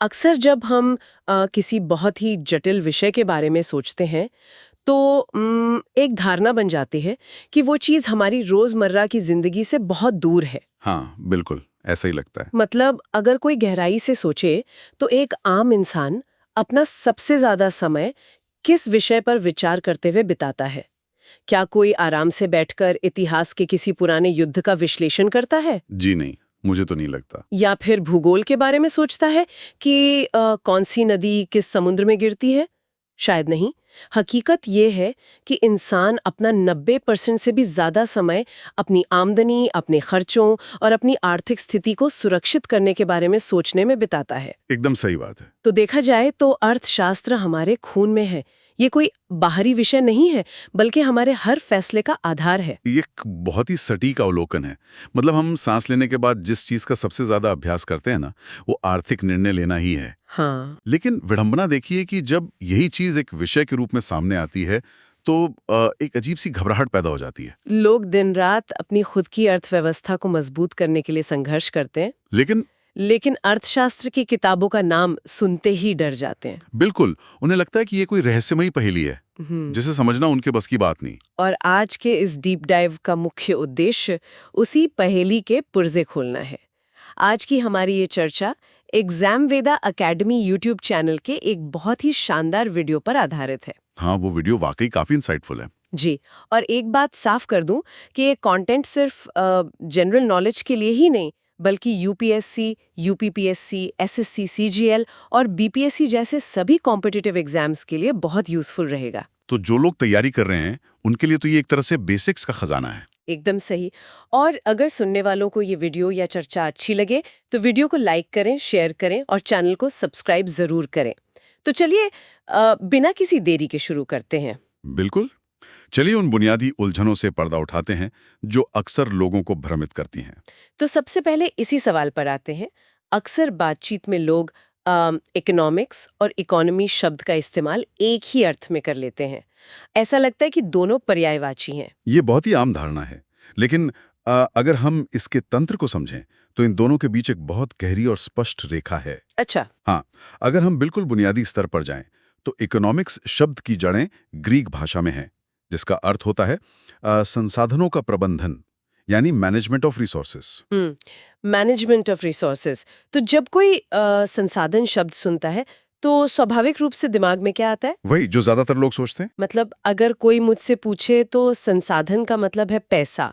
अक्सर जब हम किसी बहुत ही जटिल विषय के बारे में सोचते हैं तो एक धारणा बन जाती है कि वो चीज़ हमारी रोज़मर्रा की ज़िंदगी से बहुत दूर है। हाँ, बिल्कुल, ऐसा ही लगता है। मतलब अगर कोई गहराई से सोचे तो एक आम इंसान अपना सबसे ज़्यादा समय किस विषय पर विचार करते हुए बिताता है? क्या कोई आराम से बैठकर इतिहास के किसी पुराने युद्ध का विश्लेषण करता है? जी नहीं, मुझे तो नहीं लगता। या फिर भूगोल के बारे में सोचता है कि कौन सी नदी किस समुद्र में गिरती है? शायद नहीं। हकीकत ये है कि इंसान अपना 90% से भी ज्यादा समय अपनी आमदनी, अपने खर्चों और अपनी आर्थिक स्थिति को सुरक्षित करने के बारे में सोचने में बिताता है। एकदम सही बात है। तो देखा जाए तो अर्थशास्त्र हमारे खून में है। ये कोई बाहरी विषय नहीं है, बल्कि हमारे हर फैसले का आधार है। ये एक बहुत ही सटीक अवलोकन है। मतलब हम सांस लेने के बाद जिस चीज़ का सबसे ज़्यादा अभ्यास करते हैं ना, वो आर्थिक निर्णय लेना ही है। हाँ। लेकिन विडंबना देखिए कि जब यही चीज़ एक विषय के रूप में सामने आती है, तो एक अजीब-सी घबराहट पैदा हो जाती है। लोग दिन रात अपनी खुद की अर्थव्यवस्था को मजबूत करने के लिए संघर्ष करते हैं, लेकिन लेकिन अर्थशास्त्र की किताबों का नाम सुनते ही डर जाते हैं। बिल्कुल, उन्हें लगता है कि ये कोई रहस्यमयी पहेली है, हम्म। जिसे समझना उनके बस की बात नहीं। और आज के इस डीप डाइव का मुख्य उद्देश्य उसी पहेली के पुर्जे खोलना है। आज की हमारी ये चर्चा एग्जाम वेदा अकेडमी यूट्यूब चैनल के एक बहुत ही शानदार वीडियो पर आधारित है। हाँ, वो वीडियो वाक़ई काफ़ी इंसाइटफुल है। जी। और एक बात साफ कर दूं कि ये कंटेंट सिर्फ जनरल नॉलेज के लिए ही नहीं, बल्कि यूपीएससी, यूपीपीएससी, एसएससी, सीजीएल और बीपीएससी जैसे सभी कॉम्पिटिटिव एग्जाम्स के लिए बहुत यूजफुल रहेगा। तो जो लोग तैयारी कर रहे हैं, उनके लिए तो ये एक तरह से बेसिक्स का खजाना है। एकदम सही। और अगर सुनने वालों को ये वीडियो या चर्चा अच्छी लगे तो वीडियो को लाइक करें, शेयर करें और चैनल को सब्सक्राइब जरूर करें। तो चलिए बिना किसी देरी के शुरू करते हैं। बिल्कुल। चलिए उन बुनियादी उलझनों से पर्दा उठाते हैं, जो अक्सर लोगों को भ्रमित करती हैं। तो सबसे पहले इसी सवाल पर आते हैं। अक्सर बातचीत में लोग इकोनॉमिक्स और इकोनॉमी शब्द का इस्तेमाल एक ही अर्थ में कर लेते हैं। ऐसा लगता है कि दोनों पर्यायवाची हैं। ये बहुत ही आम धारणा है। लेकिन अगर हम इसके तंत्र को समझें, तो इन दोनों के बीच एक बहुत गहरी और स्पष्ट रेखा है। अच्छा। हाँ, अगर हम बिल्कुल बुनियादी स्तर पर जाएं, तो इकोनॉमिक्स शब्द की जड़ें ग्रीक भाषा में हैं, जिसका अर्थ होता है संसाधनों का प्रबंधन, यानी management of resources. Management of resources. तो जब कोई संसाधन शब्द सुनता है तो स्वाभाविक रूप से दिमाग में क्या आता है? वही जो ज्यादातर लोग सोचते हैं। मतलब अगर कोई मुझसे पूछे तो संसाधन का मतलब है पैसा,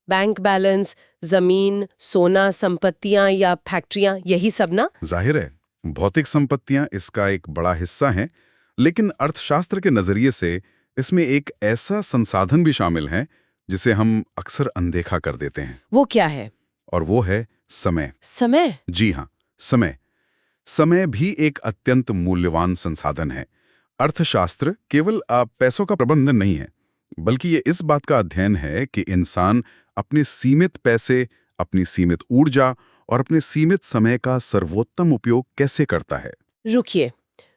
बैंक बैलेंस, जमीन, सोना, संपत्तियां या फैक्ट्रियां, यही सब ना? जाहिर है, भौतिक संपत्तियां इसका एक बड़ा हिस्सा हैं, लेकिन अर्थशास्त्र के नजरिए से इसमें एक ऐसा संसाधन भी शामिल है जिसे हम अक्सर अनदेखा कर देते हैं, वो क्या है? और वो है समय। समय? जी हाँ, समय। समय भी एक अत्यंत मूल्यवान संसाधन है। अर्थशास्त्र केवल पैसों का प्रबंधन नहीं है, बल्कि ये इस बात का अध्ययन है कि इंसान अपने सीमित पैसे, अपनी सीमित ऊर्जा और अपने सीमित समय का सर्वोत्तम उपयोग कैसे करता है। रुकिए,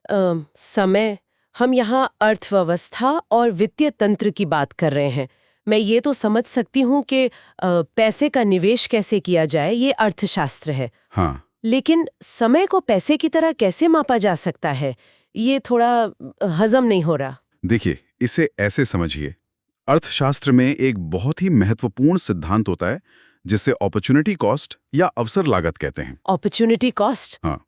समय, हम यहाँ अर्थव्यवस्था और वित्तीय तंत्र की बात कर रहे हैं। मैं ये तो समझ सकती हूँ कि पैसे का निवेश कैसे किया जाए, ये अर्थशास्त्र है। हाँ, लेकिन समय को पैसे की तरह कैसे मापा जा सकता है, ये थोड़ा हजम नहीं हो रहा। देखिए, इसे ऐसे समझिए। अर्थशास्त्र में एक बहुत ही महत्वपूर्ण सिद्धांत होता है, जिसे अपॉर्चुनिटी कॉस्ट या अवसर लागत कहते हैं। Opportunity cost? हाँ,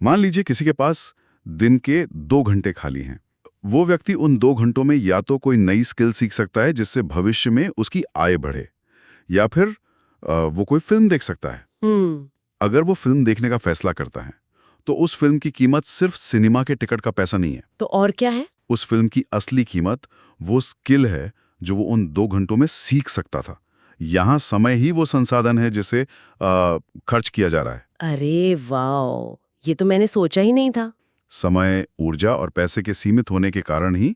मान लीजिए किसी के पास दिन के 2 घंटे खाली हैं। वो व्यक्ति उन 2 घंटों में या तो कोई नई स्किल सीख सकता है जिससे भविष्य में उसकी आय बढ़े, या फिर वो कोई फिल्म देख सकता है। अगर वो फिल्म देखने का फैसला करता है, तो उस फिल्म की कीमत सिर्फ सिनेमा के टिकट का पैसा नहीं है। तो और क्या है? उस फिल्म की असली कीमत वो स्किल है जो वो उन 2 घंटों में सीख सकता था। यहाँ समय ही वो संसाधन है जिसे खर्च किया जा रहा है। अरे वाह, ये तो मैंने सोचा ही नहीं था। समय, ऊर्जा और पैसे के सीमित होने के कारण ही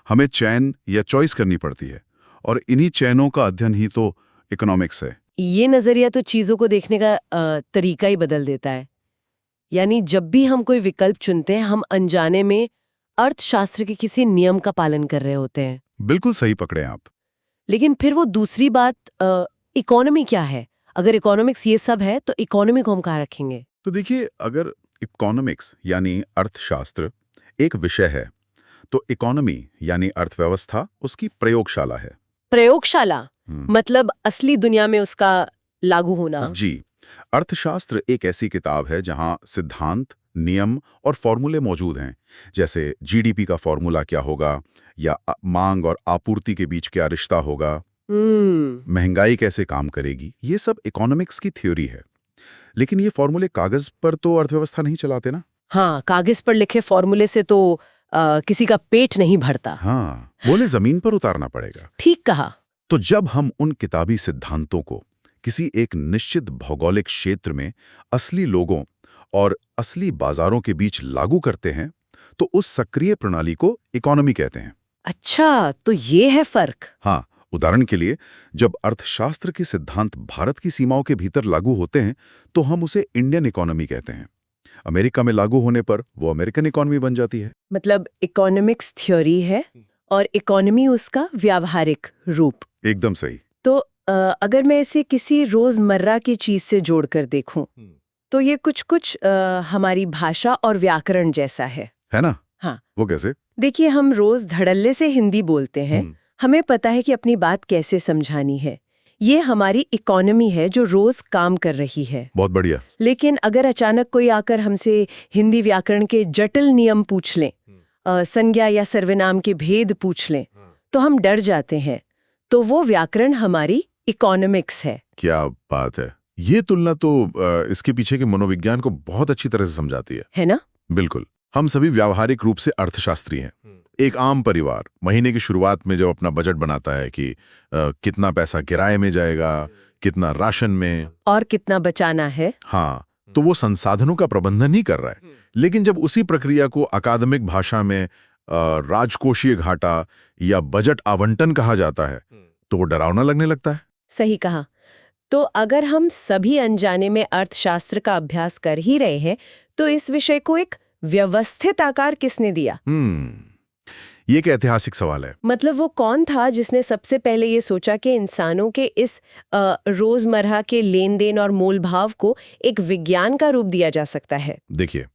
हमें चयन या चॉइस करनी पड़ती है, और इन्हीं चयनों का अध्ययन ही तो इकोनॉमिक्स है। ये नजरिया तो चीजों को देखने का तरीका ही बदल देता है। यानी जब भी हम कोई विकल्प चुनते हैं, हम अनजाने में अर्थशास्त्र के किसी नियम का पालन कर रहे होते हैं। बिल्कुल सही पकड़े आप। लेकिन फिर वो दूसरी बात, इकोनॉमी क्या है? अगर इकोनॉमिक्स ये सब है तो इकोनॉमी को हम कहाँ रखेंगे? तो देखिए, अगर इकोनॉमिक्स यानी अर्थशास्त्र एक विषय है, तो इकोनॉमी यानी अर्थव्यवस्था उसकी प्रयोगशाला है। प्रयोगशाला मतलब असली दुनिया में उसका लागू होना। जी, अर्थशास्त्र एक ऐसी किताब है जहां सिद्धांत, नियम और फॉर्मूले मौजूद हैं, जैसे जीडीपी का फॉर्मूला क्या होगा या मांग और आपूर्ति के बीच क्या रिश्ता होगा, महंगाई कैसे काम करेगी, ये सब इकोनॉमिक्स की थ्योरी है। लेकिन ये फॉर्मूले कागज पर तो अर्थव्यवस्था नहीं चलाते ना। हाँ, कागज पर लिखे फॉर्मूले से तो किसी का पेट नहीं भरता। हाँ, बोले जमीन पर उतारना पड़ेगा। ठीक कहा। तो जब हम उन किताबी सिद्धांतों को किसी एक निश्चित भौगोलिक क्षेत्र में असली लोगों और असली बाजारों के बीच लागू करते हैं, तो उस सक्रिय प्रणाली को इकोनॉमी कहते हैं। अच्छा, तो ये है फर्क। हाँ, उदाहरण के लिए जब अर्थशास्त्र के सिद्धांत भारत की सीमाओं के भीतर लागू होते हैं, तो हम उसे इंडियन इकोनॉमी कहते हैं। अमेरिका में लागू होने पर वो अमेरिकन इकोनॉमी बन जाती है। मतलब इकोनॉमिक्स थ्योरी है और इकोनॉमी उसका व्यावहारिक रूप। एकदम सही। तो अगर मैं इसे किसी रोजमर्रा की चीज से जोड़कर देखूं, तो ये कुछ हमारी भाषा और व्याकरण जैसा है ना? हाँ। वो कैसे? देखिए, हम रोज धड़ल्ले से हिंदी बोलते हैं। हमें पता है कि अपनी बात कैसे समझानी है। ये हमारी इकोनॉमी है जो रोज काम कर रही है। बहुत बढ़िया। लेकिन अगर अचानक कोई आकर हमसे हिंदी व्याकरण के जटिल नियम पूछ लें, संज्ञा या सर्वनाम के भेद पूछ लें, तो हम डर जाते हैं। तो वो व्याकरण हमारी इकोनॉमिक्स है। क्या बात है। ये तुलना तो इसके पीछे के मनोविज्ञान को बहुत अच्छी तरह से समझाती है ना? बिल्कुल। हम सभी व्यावहारिक रूप से अर्थशास्त्री हैं। एक आम परिवार महीने की शुरुआत में जब अपना बजट बनाता है कि कितना पैसा किराए में जाएगा, कितना राशन में और कितना बचाना है, हाँ, तो वो संसाधनों का प्रबंधन ही कर रहा है। लेकिन जब उसी प्रक्रिया को अकादमिक भाषा में राजकोषीय घाटा या बजट आवंटन कहा जाता है, तो वो डरावना लगने लगता है। सही कहा। तो अगर हम सभी अनजाने में अर्थशास्त्र का अभ्यास कर ही रहे हैं, तो इस विषय को एक व्यवस्थित आकार किसने दिया? ये एक ऐतिहासिक सवाल है। मतलब वो कौन था जिसने सबसे पहले ये सोचा कि इंसानों के इस रोजमर्रा के लेन देन और मोल भाव को एक विज्ञान का रूप दिया जा सकता है? देखिए,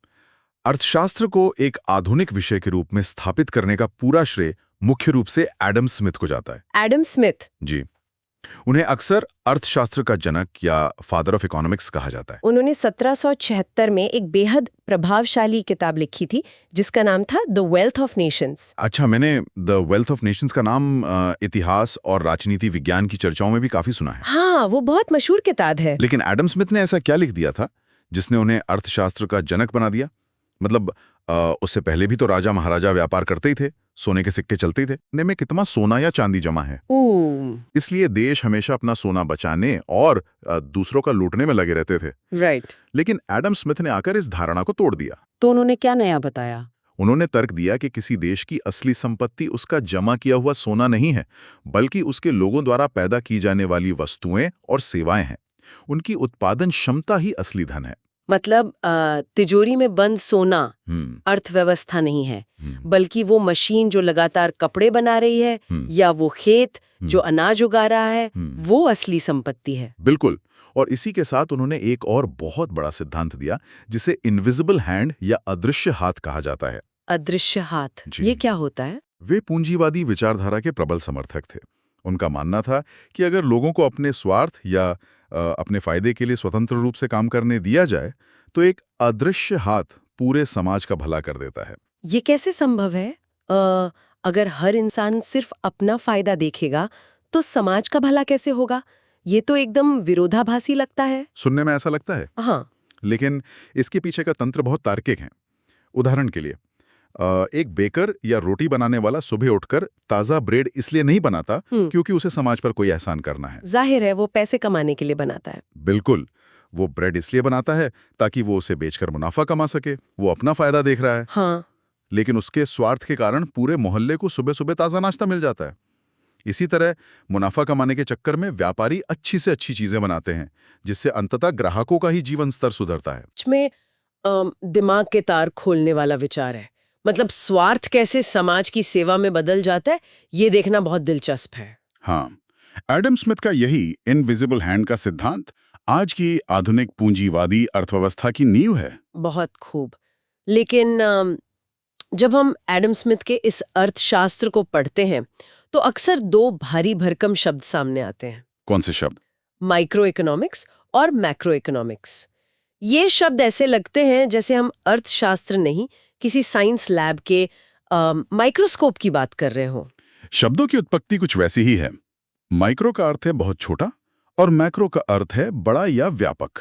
अर्थशास्त्र को एक आधुनिक विषय के रूप में स्थापित करने का पूरा श्रेय मुख्य रूप से एडम स्मिथ को जाता है। Adam Smith? जी, उन्हें अक्सर अर्थशास्त्र का जनक या फादर ऑफ इकोनॉमिक्स कहा जाता है। उन्होंने 1776 में एक बेहद प्रभावशाली किताब लिखी थी जिसका नाम था द वेल्थ ऑफ नेशंस। अच्छा, मैंने द वेल्थ ऑफ नेशंस का नाम इतिहास और राजनीति विज्ञान की चर्चाओं में भी काफी सुना है। हाँ, वो बहुत मशहूर किताब है। लेकिन एडम स्मिथ ने ऐसा क्या लिख दिया था जिसने उन्हें अर्थशास्त्र का जनक बना दिया? मतलब उससे पहले भी तो राजा महाराजा व्यापार करते ही थे, सोने के सिक्के चलते ही थे। में कितना सोना या चांदी जमा है, इसलिए देश हमेशा अपना सोना बचाने और दूसरों का लूटने में लगे रहते थे। राइट। लेकिन एडम स्मिथ ने आकर इस धारणा को तोड़ दिया। तो उन्होंने क्या नया बताया? उन्होंने तर्क दिया कि किसी देश की असली संपत्ति उसका जमा किया हुआ सोना नहीं है, बल्कि उसके लोगों द्वारा पैदा की जाने वाली वस्तुएं और सेवाएं हैं। उनकी उत्पादन क्षमता ही असली धन है। मतलब तिजोरी में बंद सोना अर्थव्यवस्था नहीं है, बल्कि वो मशीन जो लगातार कपड़े बना रही है या वो खेत जो अनाज उगा रहा है, वो असली संपत्ति है। बिल्कुल। और इसी के साथ उन्होंने एक और बहुत बड़ा सिद्धांत दिया जिसे इनविजिबल हैंड या अदृश्य हाथ कहा जाता है। अदृश्य हाथ, ये क्या होता है? वे पूंजीवादी विचारधारा के प्रबल समर्थक थे। उनका मानना था कि अगर लोगों को अपने स्वार्थ या अपने फायदे के लिए स्वतंत्र रूप से काम करने दिया जाए, तो एक अदृश्य हाथ पूरे समाज का भला कर देता है। ये कैसे संभव है? अगर हर इंसान सिर्फ अपना फायदा देखेगा, तो समाज का भला कैसे होगा? ये तो एकदम विरोधाभासी लगता है। सुनने में ऐसा लगता है। हाँ। लेकिन इसके पीछे का तंत्र बहुत तार्किक है। उदाहरण के लिए, एक बेकर या रोटी बनाने वाला सुबह उठकर ताज़ा ब्रेड इसलिए नहीं बनाता क्योंकि उसे समाज पर कोई एहसान करना है। जाहिर है, वो पैसे कमाने के लिए बनाता है। बिल्कुल। वो ब्रेड इसलिए बनाता है ताकि वो उसे बेचकर मुनाफा कमा सके। वो अपना फायदा देख रहा है। हाँ। लेकिन उसके स्वार्थ के कारण पूरे मोहल्ले को सुबह सुबह ताज़ा नाश्ता मिल जाता है। इसी तरह मुनाफा कमाने के चक्कर में व्यापारी अच्छी से अच्छी चीजें बनाते हैं, जिससे अंततः ग्राहकों का ही जीवन स्तर सुधरता है। इसमें दिमाग के तार खोलने वाला विचार है। मतलब स्वार्थ कैसे समाज की सेवा में बदल जाता है, ये देखना बहुत दिलचस्प है। हाँ, एडम स्मिथ का यही इनविजिबल हैंड का सिद्धांत आज की आधुनिक पूंजीवादी अर्थव्यवस्था की नींव है। बहुत खूब। लेकिन जब हम एडम स्मिथ के इस अर्थशास्त्र को पढ़ते हैं तो अक्सर दो भारी भरकम शब्द सामने आते हैं, कौन से शब्द? माइक्रो इकोनॉमिक्स और मैक्रो इकोनॉमिक्स। ये शब्द ऐसे लगते हैं जैसे हम अर्थशास्त्र नहीं, किसी साइंस लैब के माइक्रोस्कोप की बात कर रहे हो। शब्दों की उत्पत्ति कुछ वैसी ही है। माइक्रो का अर्थ है बहुत छोटा और मैक्रो का अर्थ है बड़ा या व्यापक।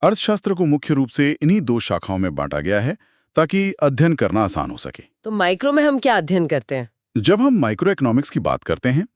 अर्थशास्त्र को मुख्य रूप से इन्हीं दो शाखाओं में बांटा गया है ताकि अध्ययन करना आसान हो सके। तो माइक्रो में हम क्या अध्ययन करते हैं? जब हम माइक्रो इकोनॉमिक्स की बात करते हैं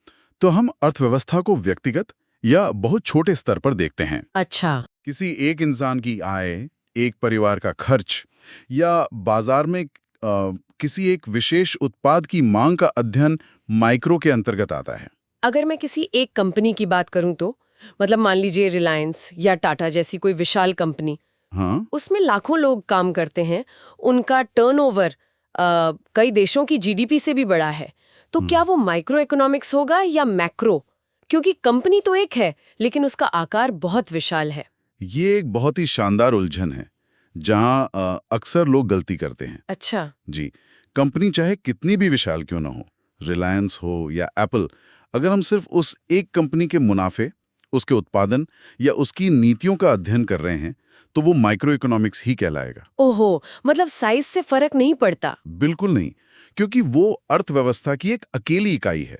तो हम अर्थव्यवस्था को व्यक्तिगत या बहुत छोटे स्तर पर देखते हैं। अच्छा। किसी एक इंसान की आय, एक परिवार का खर्च या बाजार में किसी एक विशेष उत्पाद की मांग का अध्ययन माइक्रो के अंतर्गत आता है। अगर मैं किसी एक कंपनी की बात करूं तो मतलब मान लीजिए रिलायंस या टाटा जैसी कोई विशाल कंपनी, हाँ, उसमें लाखों लोग काम करते हैं, उनका टर्नओवर कई देशों की जीडीपी से भी बड़ा है, तो क्या वो माइक्रो इकोनॉमिक्स होगा या मैक्रो? क्योंकि कंपनी तो एक है लेकिन उसका आकार बहुत विशाल है। ये एक बहुत ही शानदार उलझन है जहां अक्सर लोग गलती करते हैं। अच्छा। जी, कंपनी चाहे कितनी भी विशाल क्यों ना हो, रिलायंस हो या एप्पल, अगर हम सिर्फ उस एक कंपनी के मुनाफे, उसके उत्पादन या उसकी नीतियों का अध्ययन कर रहे हैं तो वो माइक्रो इकोनॉमिक्स ही कहलाएगा। ओहो, मतलब साइज से फर्क नहीं पड़ता? बिल्कुल नहीं, क्योंकि वो अर्थव्यवस्था की एक अकेली इकाई है।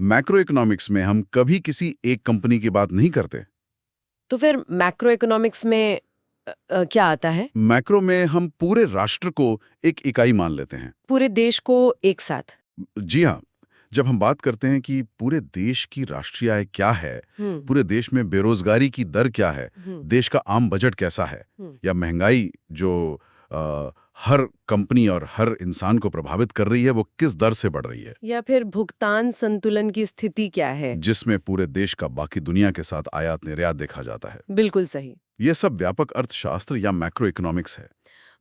मैक्रो इकोनॉमिक्स में हम कभी किसी एक कंपनी की बात नहीं करते। तो फिर मैक्रो इकोनॉमिक्स में क्या आता है? मैक्रो में हम पूरे राष्ट्र को एक इकाई मान लेते हैं। पूरे देश को एक साथ? जी हाँ, जब हम बात करते हैं कि पूरे देश की राष्ट्रीय आय क्या है, पूरे देश में बेरोजगारी की दर क्या है, देश का आम बजट कैसा है, या महंगाई जो हर कंपनी और हर इंसान को प्रभावित कर रही है वो किस दर से बढ़ रही है, या फिर भुगतान संतुलन की स्थिति क्या है, जिसमें पूरे देश का बाकी दुनिया के साथ आयात निर्यात देखा जाता है। बिल्कुल सही। ये सब व्यापक अर्थशास्त्र या मैक्रो इकोनॉमिक्स है।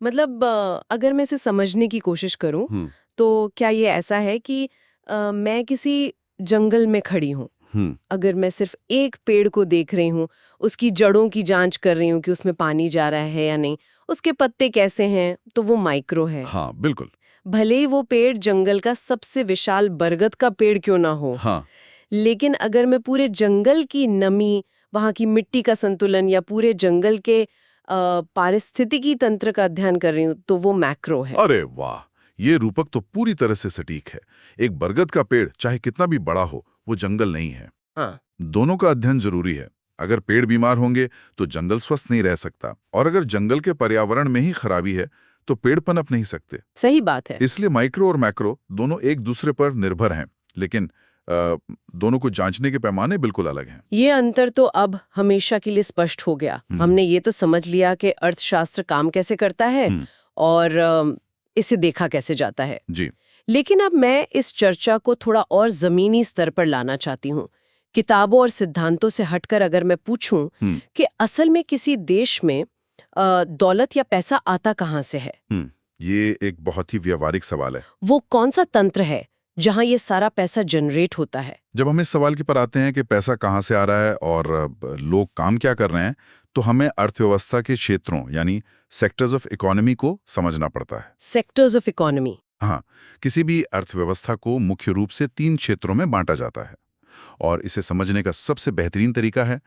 मतलब अगर मैं इसे समझने की कोशिश करूं तो क्या ये ऐसा है कि मैं किसी जंगल में खड़ी हूं, अगर मैं सिर्फ एक पेड़ को देख रही हूं, उसकी जड़ों की जांच कर रही हूं कि उसमें पानी जा रहा है या नहीं, उसके पत्ते कैसे हैं, तो वो माइक्रो है। हाँ, बिल्कुल। भले ही वो पेड़ जंगल का सबसे विशाल बरगद का पेड़ क्यों ना हो। हाँ, लेकिन अगर मैं पूरे जंगल की नमी, वहां की मिट्टी का संतुलन या पूरे जंगल के पारिस्थितिकी तंत्र का अध्ययन कर रही हूँ तो वो मैक्रो है। अरे वाह, ये रूपक तो पूरी तरह से सटीक है। एक बरगद का पेड़ चाहे कितना भी बड़ा हो, वो जंगल नहीं है। हाँ। दोनों का अध्ययन जरूरी है। अगर पेड़ बीमार होंगे तो जंगल स्वस्थ नहीं रह सकता, और अगर जंगल के पर्यावरण में ही खराबी है तो पेड़ पनप नहीं सकते। सही बात है। इसलिए माइक्रो और मैक्रो दोनों एक दूसरे पर निर्भर हैं, लेकिन दोनों को जांचने के पैमाने बिल्कुल अलग हैं। ये अंतर तो अब हमेशा के लिए स्पष्ट हो गया। हमने ये तो समझ लिया कि अर्थशास्त्र काम कैसे करता है और इसे देखा कैसे जाता है। जी। लेकिन अब मैं इस चर्चा को थोड़ा और जमीनी स्तर पर लाना चाहती हूँ। किताबों और सिद्धांतों से हटकर अगर मैं पूछूं कि असल में किसी देश में दौलत या पैसा आता कहाँ से है? ये एक बहुत ही व्यावहारिक सवाल है। वो कौन सा तंत्र है जहां ये सारा पैसा जनरेट होता है? जब हम इस सवाल के पर आते हैं कि पैसा कहाँ से आ रहा है और लोग काम क्या कर रहे हैं, तो हमें अर्थव्यवस्था के क्षेत्रों यानी सेक्टर्स ऑफ इकोनॉमी को समझना पड़ता है। Sectors of economy? हाँ, किसी भी अर्थव्यवस्था को मुख्य रूप से 3 क्षेत्रों में बांटा जाता है, और इसे समझने का सबसे बेहतरीन तरीका है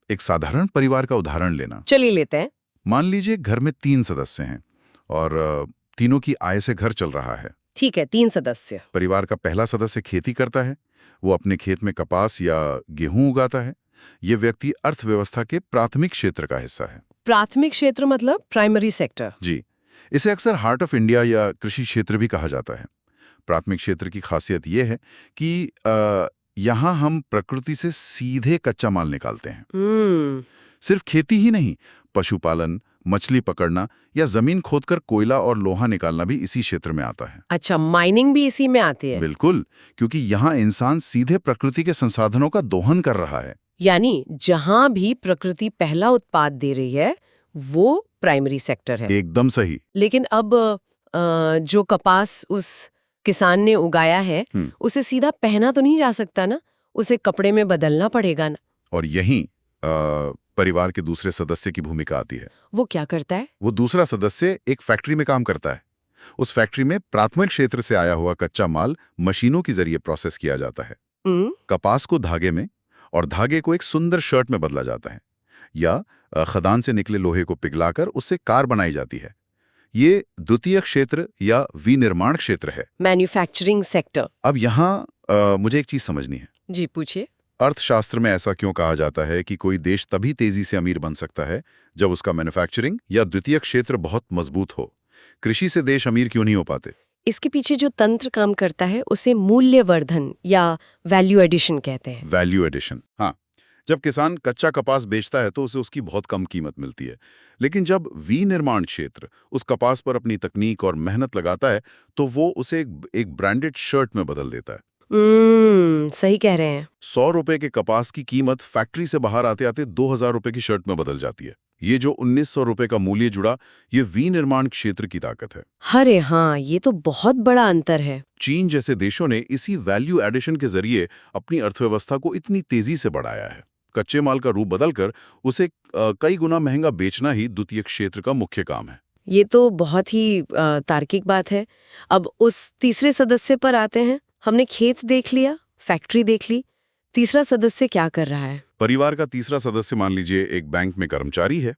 एक साधारण परिवार का उदाहरण लेना। चलिए लेते हैं। मान लीजिए घर में 3 सदस्य हैं और तीनों की आय से घर चल रहा है। ठीक है, 3 सदस्य। परिवार का पहला सदस्य खेती करता है, वो अपने खेत में कपास या गेहूं उगाता है। ये व्यक्ति अर्थव्यवस्था के प्राथमिक क्षेत्र का हिस्सा है। प्राथमिक क्षेत्र मतलब प्राइमरी सेक्टर? जी, इसे अक्सर हार्ट ऑफ इंडिया या कृषि क्षेत्र भी कहा जाता है। प्राथमिक क्षेत्र की खासियत यह है कि यहाँ हम प्रकृति से सीधे कच्चा माल निकालते हैं। सिर्फ खेती ही नहीं, पशुपालन, मछली पकड़ना या जमीन खोदकर कोयला और लोहा निकालना भी इसी क्षेत्र में आता है। अच्छा, माइनिंग भी इसी में आती है? बिल्कुल, क्योंकि यहाँ इंसान सीधे प्रकृति के संसाधनों का दोहन कर रहा है। यानी जहां भी प्रकृति पहला उत्पाद दे रही है वो प्राइमरी सेक्टर है। एकदम सही। लेकिन अब जो कपास उस किसान ने उगाया है उसे सीधा पहना तो नहीं जा सकता ना, उसे कपड़े में बदलना पड़ेगा ना। और यहीं परिवार के दूसरे सदस्य की भूमिका आती है। वो क्या करता है? वो दूसरा सदस्य एक फैक्ट्री में काम करता है। उस फैक्ट्री में प्राथमिक क्षेत्र से आया हुआ कच्चा माल मशीनों के जरिए प्रोसेस किया जाता है। कपास को धागे में और धागे को एक सुंदर शर्ट में बदला जाता है, या खदान से निकले लोहे को पिघलाकर उससे कार बनाई जाती है। ये द्वितीय क्षेत्र या विनिर्माण क्षेत्र है, मैन्युफैक्चरिंग सेक्टर। अब यहाँ मुझे एक चीज समझनी है। जी पूछिए। अर्थशास्त्र में ऐसा क्यों कहा जाता है कि कोई देश तभी तेजी से अमीर बन सकता है जब उसका मैन्युफैक्चरिंग या द्वितीय क्षेत्र बहुत मजबूत हो? कृषि से देश अमीर क्यों नहीं हो पाते? इसके पीछे जो तंत्र काम करता है उसे मूल्यवर्धन या वैल्यू एडिशन कहते हैं। वैल्यू एडिशन, हाँ। जब किसान कच्चा कपास बेचता है तो उसे उसकी बहुत कम कीमत मिलती है, लेकिन जब विनिर्माण क्षेत्र उस कपास पर अपनी तकनीक और मेहनत लगाता है तो वो उसे एक ब्रांडेड शर्ट में बदल देता है। सही कह रहे हैं। 100 रुपए के कपास की कीमत फैक्ट्री से बाहर आते आते 2000 रुपए की शर्ट में बदल जाती है। ये जो 1900 रुपए का मूल्य जुड़ा, ये विनिर्माण क्षेत्र की ताकत है। अरे हाँ, ये तो बहुत बड़ा अंतर है। चीन जैसे देशों ने इसी वैल्यू एडिशन के जरिए अपनी अर्थव्यवस्था को इतनी तेजी से बढ़ाया है। कच्चे माल का रूप बदलकर उसे कई गुना महंगा बेचना ही द्वितीय क्षेत्र का मुख्य काम है। ये तो बहुत ही तार्किक बात है। अब उस तीसरे सदस्य पर आते हैं। हमने खेत देख लिया, फैक्ट्री देख ली, तीसरा सदस्य क्या कर रहा है? परिवार का तीसरा सदस्य मान लीजिए एक बैंक में कर्मचारी है,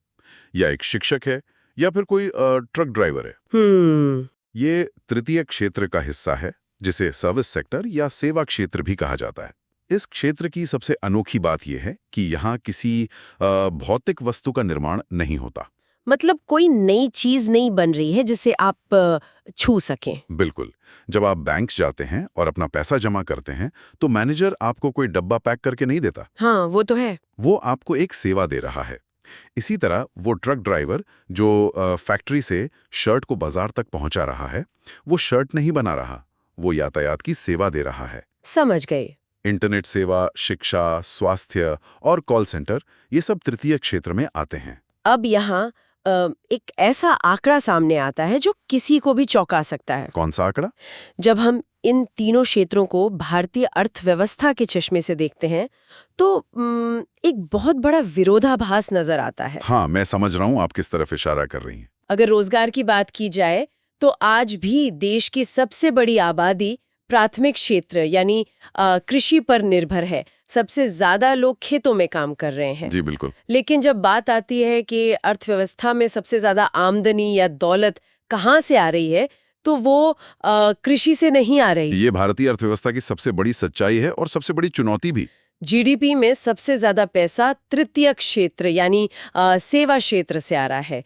या एक शिक्षक है, या फिर कोई ट्रक ड्राइवर है। ये तृतीय क्षेत्र का हिस्सा है, जिसे सर्विस सेक्टर या सेवा क्षेत्र भी कहा जाता है। इस क्षेत्र की सबसे अनोखी बात यह है कि यहाँ किसी भौतिक वस्तु का निर्माण नहीं होता। मतलब कोई नई चीज नहीं बन रही है जिसे आप छू सकें। बिल्कुल। जब आप बैंक जाते हैं और अपना पैसा जमा करते हैं तो मैनेजर आपको कोई डब्बा पैक करके नहीं देता। हाँ, वो तो है। वो आपको एक सेवा दे रहा है। इसी तरह वो ट्रक ड्राइवर जो फैक्ट्री से शर्ट को बाजार तक पहुंचा रहा है, वो शर्ट नहीं बना रहा, वो यातायात की सेवा दे रहा है। समझ गए। इंटरनेट सेवा, शिक्षा, स्वास्थ्य और कॉल सेंटर, ये सब तृतीय क्षेत्र में आते हैं। अब यहाँ एक ऐसा आंकड़ा सामने आता है जो किसी को भी चौंका सकता है। कौन सा आंकड़ा? जब हम इन तीनों क्षेत्रों को भारतीय अर्थव्यवस्था के चश्मे से देखते हैं तो एक बहुत बड़ा विरोधाभास नजर आता है। हाँ, मैं समझ रहा हूँ आप किस तरफ इशारा कर रही हैं। अगर रोजगार की बात की जाए तो आज भी देश की सबसे बड़ी आबादी प्राथमिक क्षेत्र यानी कृषि पर निर्भर है। सबसे ज्यादा लोग खेतों में काम कर रहे हैं। जी बिल्कुल। लेकिन जब बात आती है कि अर्थव्यवस्था में सबसे ज्यादा आमदनी या दौलत कहाँ से आ रही है, तो वो कृषि से नहीं आ रही। ये भारतीय अर्थव्यवस्था की सबसे बड़ी सच्चाई है और सबसे बड़ी चुनौती भी। जीडीपी में सबसे ज्यादा पैसा तृतीय क्षेत्र यानी सेवा क्षेत्र से आ रहा है।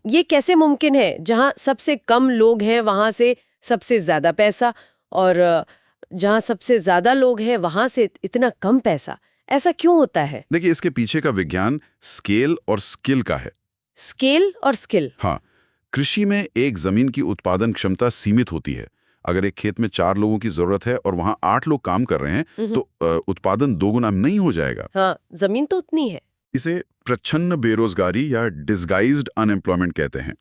ये कैसे मुमकिन है? जहां सबसे कम लोग हैं वहां से सबसे ज्यादा पैसा, और जहां सबसे ज्यादा लोग हैं वहां से इतना कम पैसा। ऐसा क्यों होता है? देखिए, इसके पीछे का विज्ञान स्केल और स्किल का है। स्केल और स्किल? हाँ, कृषि में एक जमीन की उत्पादन क्षमता सीमित होती है। अगर एक खेत में 4 लोगों की जरूरत है और वहां 8 लोग काम कर रहे हैं तो उत्पादन 2 गुना नहीं हो जाएगा। हाँ, जमीन तो उतनी है। इसे प्रच्छन्न बेरोजगारी या डिस्गाइज्ड अनएम्प्लॉयमेंट कहते हैं।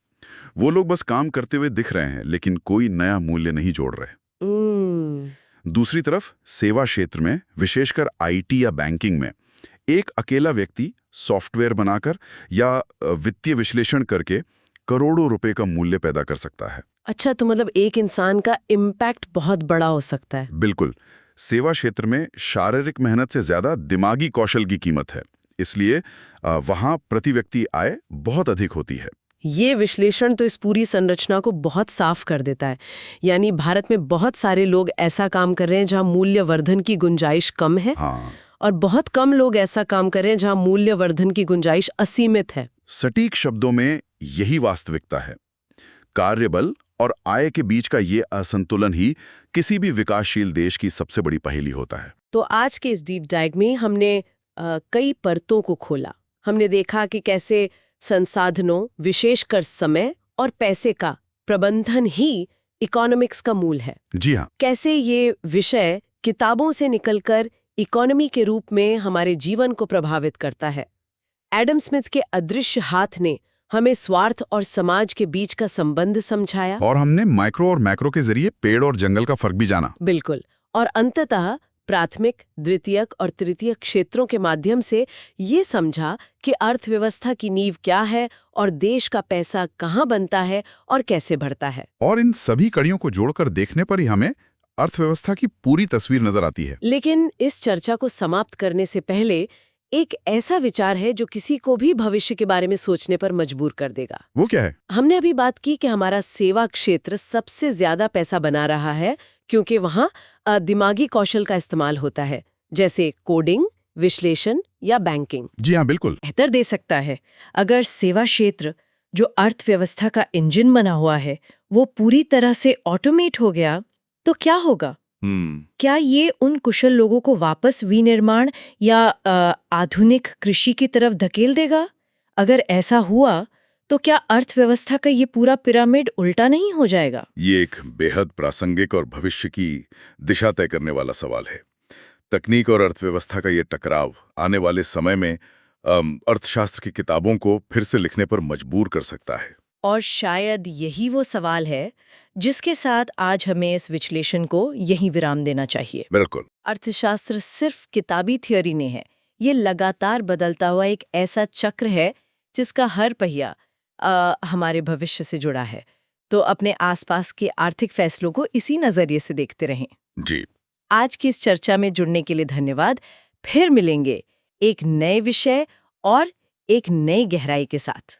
वो लोग बस काम करते हुए दिख रहे हैं लेकिन कोई नया मूल्य नहीं जोड़ रहे। दूसरी तरफ सेवा क्षेत्र में, विशेषकर आईटी या बैंकिंग में, एक अकेला व्यक्ति सॉफ्टवेयर बनाकर या वित्तीय विश्लेषण करके करोड़ों रुपए का मूल्य पैदा कर सकता है। अच्छा, तो मतलब एक इंसान का इम्पैक्ट बहुत बड़ा हो सकता है। बिल्कुल। सेवा क्षेत्र में शारीरिक मेहनत से ज्यादा दिमागी कौशल की कीमत है, इसलिए वहां प्रति व्यक्ति आय बहुत अधिक होती है। ये विश्लेषण तो इस पूरी संरचना को बहुत साफ कर देता है। यानी भारत में बहुत सारे लोग ऐसा काम कर रहे हैं जहां मूल्यवर्धन की गुंजाइश कम है। हाँ। और बहुत कम लोग ऐसा काम कर रहे हैं जहां मूल्यवर्धन की गुंजाइश असीमित है। सटीक शब्दों में यही वास्तविकता है। कार्यबल और आय के बीच का ये असंतुलन ही किसी भी विकासशील देश की सबसे बड़ी पहेली होता है। तो आज के इस डीप डाइव में हमने कई परतों को खोला। हमने देखा कि कैसे संसाधनों, विशेषकर समय और पैसे का प्रबंधन ही इकोनॉमिक्स का मूल है। जी हाँ। कैसे ये विषय किताबों से निकलकर इकोनॉमी के रूप में हमारे जीवन को प्रभावित करता है। एडम स्मिथ के अदृश्य हाथ ने हमें स्वार्थ और समाज के बीच का संबंध समझाया। और हमने माइक्रो और मैक्रो के जरिए पेड़ और जंगल का फर्क भी जाना। बिल्कुल। और अंततः प्राथमिक, द्वितीयक और तृतीयक क्षेत्रों के माध्यम से ये समझा कि अर्थव्यवस्था की नींव क्या है और देश का पैसा कहाँ बनता है और कैसे बढ़ता है। और इन सभी कड़ियों को जोड़कर देखने पर ही हमें अर्थव्यवस्था की पूरी तस्वीर नजर आती है। लेकिन इस चर्चा को समाप्त करने से पहले एक ऐसा विचार है जो किसी को भी भविष्य के बारे में सोचने पर मजबूर कर देगा। वो क्या है? हमने अभी बात की कि हमारा सेवा क्षेत्र सबसे ज्यादा पैसा बना रहा है क्योंकि वहाँ दिमागी कौशल का इस्तेमाल होता है, जैसे कोडिंग, विश्लेषण या बैंकिंग। जी हाँ, बिल्कुल। बेहतर दे सकता है। अगर सेवा क्षेत्र, जो अर्थव्यवस्था का इंजन बना हुआ है, वो पूरी तरह से ऑटोमेट हो गया तो क्या होगा? क्या ये उन कुशल लोगों को वापस विनिर्माण या आधुनिक कृषि की तरफ धकेल देगा? अगर ऐसा हुआ तो क्या अर्थव्यवस्था का ये पूरा पिरामिड उल्टा नहीं हो जाएगा? ये एक बेहद प्रासंगिक और भविष्य की दिशा तय करने वाला सवाल है। तकनीक और अर्थव्यवस्था का ये टकराव आने वाले समय में अर्थशास्त्र की किताबों को फिर से लिखने पर मजबूर कर सकता है। और शायद यही वो सवाल है जिसके साथ आज हमें इस विश्लेषण को यहीं विराम देना चाहिए। बिल्कुल। अर्थशास्त्र सिर्फ किताबी थ्योरी नहीं है, ये लगातार बदलता हुआ एक ऐसा चक्र है जिसका हर पहिया हमारे भविष्य से जुड़ा है। तो अपने आसपास के आर्थिक फैसलों को इसी नजरिए से देखते रहें। जी। आज की इस चर्चा में जुड़ने के लिए धन्यवाद। फिर मिलेंगे एक नए विषय और एक नई गहराई के साथ।